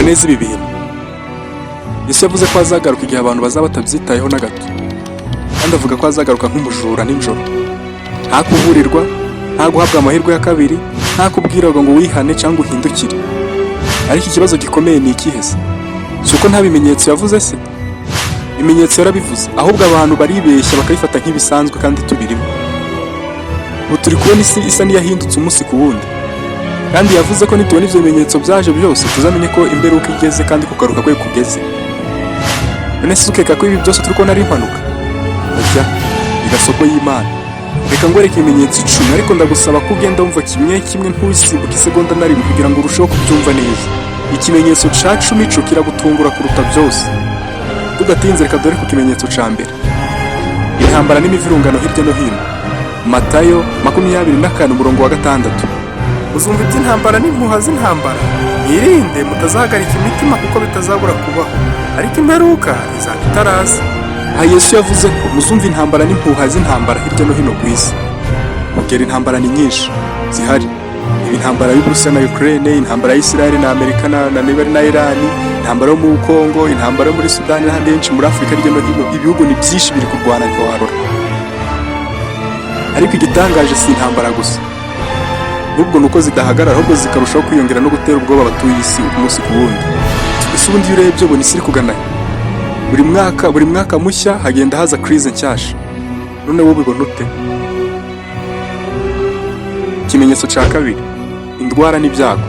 neza ibi bintu. Yesu yavuze ko azagaruka igihe abantu bazaba batabyitayeho na gato, kandi avuga ko azagaruka nk'umujura nijoro, nta kuburirwa, nta guhabwa amahirwe ya kabiri, nta kubwirwa ngo wihane cyangwa uhindukire. Ariko ikibazo gikomeye ni ikihe se? Si uko nta bimenyetso yavuze se? Ibimenyetso yarabivuze, ahubwo abantu baribeshya bakayifata nk'ibisanzwe kandi tubirimo. Ubu turi kubona isi isa n'iyahindutse umunsi ku wundi, kandi yavuze ko nitubona ibyo bimenyetso byaje byose tuzamenye ko imperuka igeze kandi kugaruka kwe kugeze. None se ukeka ko ibi byose turi kubona ari impanuka? Oya, igasogo y'Imana. Reka ngwereke ibimenyetso 10, ariko ndagusaba ko ugenda wumva kimwe kimwe ntusimbuke isegonda na rimwe kugira ngo urusheho kubyumva neza. Ikimenyetso ca 10 cyo kiragutungura kuruta byose. Tudatinze reka dore ku kimenyetso ca mbere. Intambara n'imivirungano hirya no hino. Matayo 24:6. Uzumva iby'intambara n'impuha z'intambara, mwirinde mutazahagarika imitima kuko bitazabura kubaho, ariko imperuka izaba itaraza. Aha Yesu yavuze ko muzumva intambara n'impuha z'intambara hirya no hino ku isi. Kugera intambara ni nyinshi zihari. Intambara y'Uburusiya na Ukraine, intambara y'Israel na Amerika na Iran, intambara yo mu Kongo, intambara yo muri Sudani n'ahandi henshi muri Afurika hirya no hino. Ibihugu ni byinshi biri kurwana ntiwarora. Ariko igitangaje si intambara gusa, nubwo nuko zidahagarara ahubwo zikarushaho kwiyongera no gutera ubwoba abatuye isi umunsi ku wundi. Ese ubundi iyo urebye ubona isi iri kugana buri mwaka mushya hagenda haza crise nshyashya. None wowe ubibona ute? Ikimenyetso cya kabiri, indwara n'ibyago.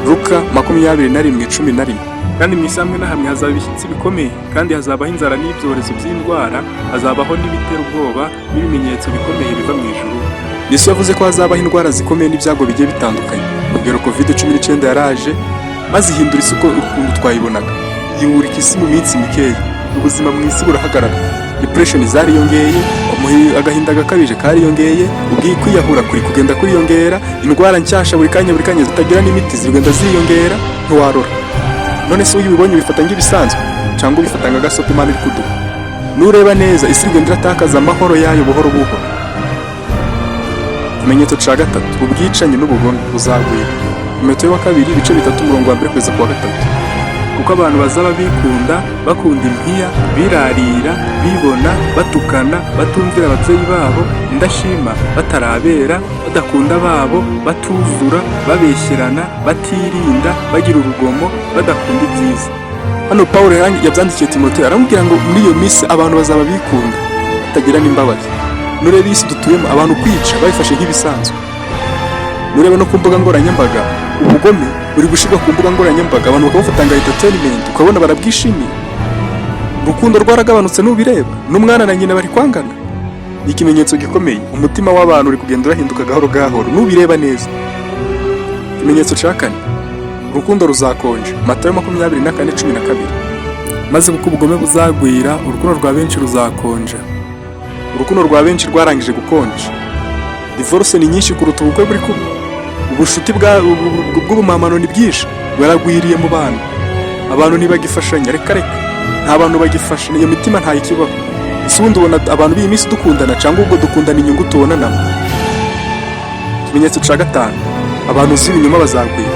Luka 21:11. Kandi mu isi hamwe na hamwe hazaba ibishyitsi bikomeye, kandi hazabaho inzara n'ibyorezo by'indwara, hazabaho n'ibitera ubwoba n'ibimenyetso bikomeye biva mu ijuru. Yesu yavuze ko hazabaho indwara zikomeye n'ibyago bigiye bitandukanye. Urugero COVID-19 yaraje maze ihindura isi uko urukundo twayibonaga, yihurika isi mu minsi mikeya. Ubuzima mu isi burahagarara, depression zariyongeye, agahinda gakabije kariyongeye, kwiyahura kuri kugenda kuriyongera, indwara nshyashya buri kanya zitagira n'imiti zigenda ziyongera ntiwarora. None se uyibonye ubifata nk'ibisanzwe cyangwa ubifata nk'agasopo Imana iri kuduha? Nureba neza isi igenda iratakaza amahoro yayo buhoro buhoro. Ikimenyetso cya gatatu, ubwicanyi n'ubugome buzagwira. Timoteyo 2:3-4. Kuko abantu bazaba bikunda, bakunda impiya, birarira, bibona, batukana, batumvira ababyeyi babo, indashima, batarabera, badakunda babo, batuzura, babeshyerana, batirinda, bagira urugomo, badakunda ibyiza. Hano Pawulo yabyandikiye Timoteyo aramubwira ngo muri iyo minsi abantu bazaba bikunda, batagira n'imbabazi. Nurebe isi dutuyemo abantu kwica babifashe nk'ibisanzwe. Nurebe no ku mbuga nkoranyambaga ubugome buri gushirwa ku mbuga nkoranyambaga, abantu bakabufatanga entertainment, ukabona barabwishimiye. Urukundo rwaragabanutse n'ubireba, n'umwana na nyina bari kwangana. Ni ikimenyetso gikomeye, umutima w'abantu uri kugenda urahinduka gahoro gahoro n'ubireba neza. Ikimenyetso cya 4, urukundo ruzakonje. Matayo 24:12. Maze kuko ubugome buzagwira, urukundo rwa benshi ruzakonja. Urukundo rwa benshi rwarangije gukonja. Divorce ni nyinshi kuruta ubukwe buri kuba. Ubushuti bw'ubumamano ni bwinshi, baragwiriye mu bantu. Abantu ntibagifashanya, reka nta bantu bagifasha, iyo mitima ntayikibaho. Ese ubundi ubona abantu b'iyi minsi dukundana cyangwa ubwo dukundana inyungu tubonana? Ikimenyetso cya 5, abahanuzi b'ibinyoma bazagwira.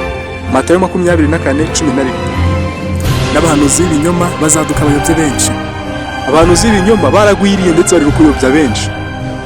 Matayo 24:11. N'abahanuzi b'ibinyoma bazaduka abayobye benshi. Abahanuzi b'ibinyoma baragwiriye ndetse bari kuyobya benshi.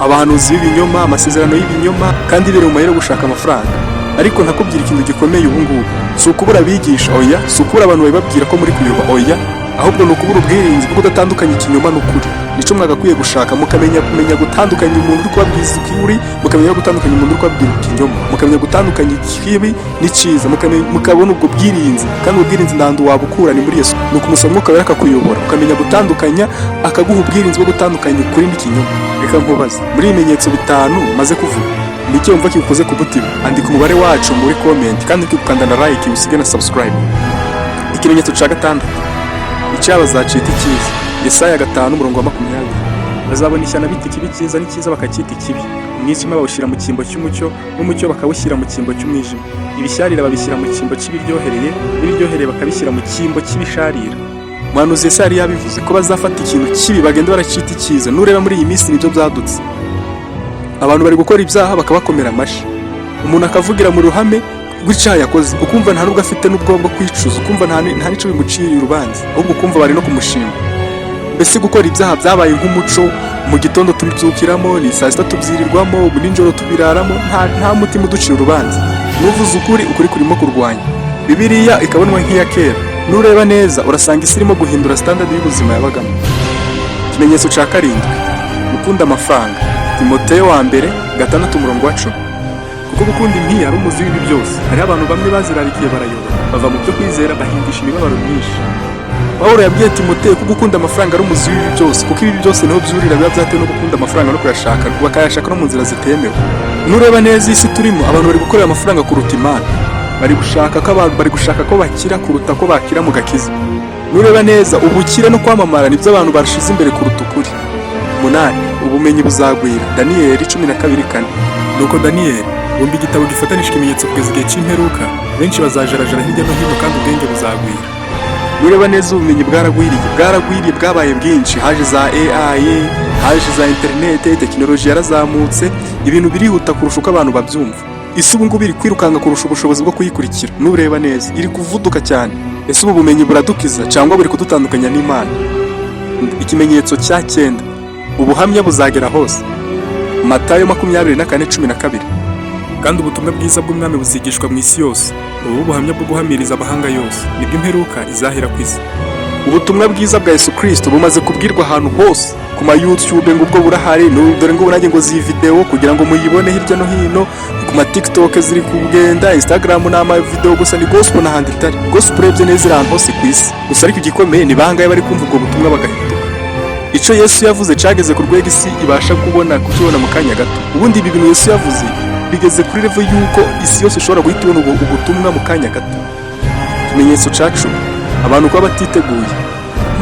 Abahanuzi b'ibinyoma, amasezerano y'ibinyoma, kandi biri mu mayero gushaka amafaranga. Ariko ntakubwira ikintu gikomeye ubu ngubu, si ukubura abigisha, oya, si ukubura abantu bababwira ko muri kuyoba, oya, ahubwo ni ukubura ubwirinzi bwo kudatandukanya ikinyoma n'ukuri. Nico mwagakwiye gushaka, kumenya gutandukanya umuntu uri kubabwiza ukuri, mukamenya gutandukanya umuntu uri kubabwira ikinyoma, mukamenya gutandukanya ikibi n'icyiza, mukabona ubwo bwirinzi. Kandi ubwirinzi ndandu wabukura ni muri Yesu, ni ukumusaba Mwuka Wera akakuyobora, ukamenya gutandukanya, akaguha ubwirinzi bwo gutandukanya ukuri n'ikinyoma. Reka nkubaze, muri ibimenyetso 5 maze kuvuga, niki wumva kikukoze ku mutima? Andika umubare wacu muri comment, kandi ukikanda na like, usige na subscribe. Ikimenyetso cya 6, icyaba zacita icyiza. Yesaya 5:20. Bazabona ishyano bita ikibi cyiza n'icyiza bakacyita ikibi. Umwijima bawushyira mu cyimbo cy'umucyo, n'umucyo bakawushyira mu cyimbo cy'umwijima. Ibisharira babishyira mu cyimbo cy'ibiryohereye, n'ibiryohereye bakabishyira mu cyimbo cy'ibisharira. Umuhanuzi Yesaya yari yabivuze ko bazafata ikintu kibi bagenda baracita icyiza. Nureba muri iyi minsi nibyo byadutse. Abantu bari gukora ibyaha bakabakomera amashi. Umuntu akavugira mu ruhame rw'icyaha yakoze, ukumva nta nubwo afite n'ubwoba bwo kwicuza, ukumva nta n'icyo bimuciriye urubanza, ahubwo ukumva bari no kumushima. Mbese gukora ibyaha byabaye nk'umuco, mu gitondo tubyukiramo, ni saa sita tubyirirwamo, nijoro tubiraramo, nta mutima uducira urubanza. Nuvuze ukuri kurimo kurwanya. Bibiliya ikabonwa nk'iya kera. Nureba neza urasanga isi irimo guhindura standard y'ubuzima yabagamo. Ikimenyetso cya 7, gukunda amafaranga. Timoteyo 1:6. Kuko gukunda impiya ari umuzi w'ibi byose. Hari abantu bamwe bazirarikiye barayoba, bava mu byo kwizera bahindisha imibabaro myinshi. Pawulo yabwiye Timoteyo ko gukunda amafaranga ari umuzi w'ibi byose, kuko ibi byose niho byurira biba byatewe no gukunda amafaranga no kuyashaka, bakayashaka no mu nzira zitemewe. Nureba neza isi turimo, abantu bari gukorera amafaranga kuruta Imana. Bari gushaka ko bakira kuruta ko bakira mu gakiza. Nureba neza, ubukire no kwamamara nibyo abantu barashize imbere kuruta ukuri. 8. Ubumenyi buzagwira. Daniyeli 12:4. Nuko Daniyeli bumva igitabo gifatanishwa ikimenyetso kugeza igihe cy'imperuka, benshi bazajarajara hirya no hino kandi ubwenge buzagwira. Nureba neza, ubumenyi bwaragwiriye bwabaye bwinshi. Haje za AI, haje za interinete, tekinoloji yarazamutse, ibintu birihuta kurusha uko abantu babyumva. Isi ubu ngubu iri kwirukanga kurusha ubushobozi bwo kuyikurikira. Nureba neza, iri kuvuduka cyane. Ese ubu bumenyi buradukiza cyangwa buri kudutandukanya n'Imana? Ikimenyetso cya 9, ubuhamya buzagera hose. Matayo 24:12. Kandi ubutumwa bwiza bw'umwami buzigishwa mu isi yose. Ubu buhamya bwo guhamiriza amahanga yose, nibwo imperuka izahera ku isi. Ubutumwa bwiza bwa Yesu Kristo bumaze kubwirwa ahantu hose, ku ma YouTube ngo ubwo burahari, dore ngo nanjye ngo zi video kugira ngo muyibone hirya no hino, ku ma TikTok ziri kugenda, Instagram n'ama video gusa, ni gospel n'ahandi itari. Gospel urebye neza iri ahantu hose ku isi, gusa ariko igikomeye ni bangaye bari kumva ubwo butumwa bagahinduka. Icyo Yesu yavuze cyageze ku rwego isi ibasha kukibona mu kanya gato. Ubundi ibi bintu Yesu yavuze bigeze kuri level yuko isi yose ishobora guhita ibona ubutumwa mu kanya gato. Ikimenyetso cya 10, abantu kuba batiteguye.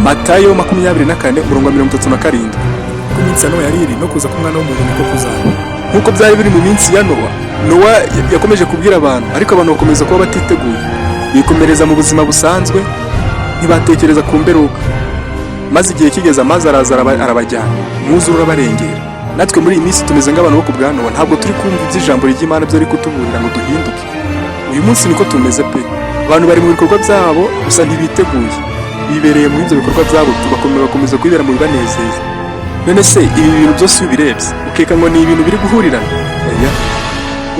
Matayo 24:37. Ku minsi ya Nowa yari iri no kuza k'Umwana w'umuntu niko kuzaba. Nk'uko byari biri mu minsi ya Nowa yakomeje kubwira abantu, ariko abantu bakomeza kuba batiteguye, bikomereza mu buzima busanzwe, ntibatekereza ku mberuka. Maze igihe kigeze, amazi araza arabajyana, umwuzure urabarengera. Natwe muri iyi minsi tumeze nk'abantu bo ku bwa Nowa, ntabwo turi kumva iby'ijambo ry'Imana byo ari kutuburira ngo duhinduke. Uyu munsi niko tumeze pe. Abantu bari mu bikorwa byabo gusa ntibiteguye, bibereye muri ibyo bikorwa byabo, bakomeza kwibera mu bibanezeza. None se ibi bintu byose iyo ubirebye ukeka ngo ni ibintu biri guhurirana? Oya.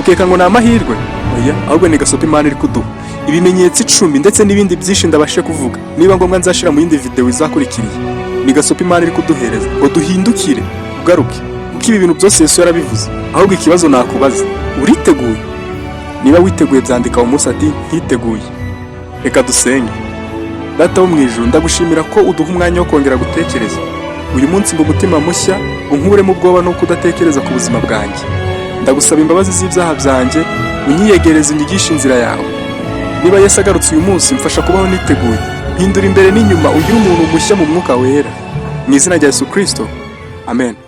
Ukeka ngo ni amahirwe? Oya, ahubwo ni gasopo Imana iri kuduha. Ibimenyetso 10 ndetse n'ibindi byinshi ndabashe kuvuga, niba ngombwa nzashira mu yindi video izakurikiriye. Ni gasopo Imana iri kuduhereza ngo duhindukire, ugaruke, kuko ibi bintu byose Yesu yarabivuze. Ahubwo ikibazo nakubaza, uriteguye? Niba witeguye byandika mu munsi ati ntiteguye. Reka dusenge. Data wo mu ijuru, ndagushimira ko uduha umwanya wo kongera gutekereza. Uyu munsi ngo umutima mushya unkuremo ubwoba no kudatekereza ku buzima bwanjye. Ndagusaba imbabazi z'ibyaha byanjye, unyiyegereze unyigishe inzira yawe. Niba Yesu agarutse uyu munsi, mfasha kubaho niteguye. Hindura imbere n'inyuma, ugire umuntu mushya mu mwuka wera. Mu izina rya Yesu Kristo. Amen.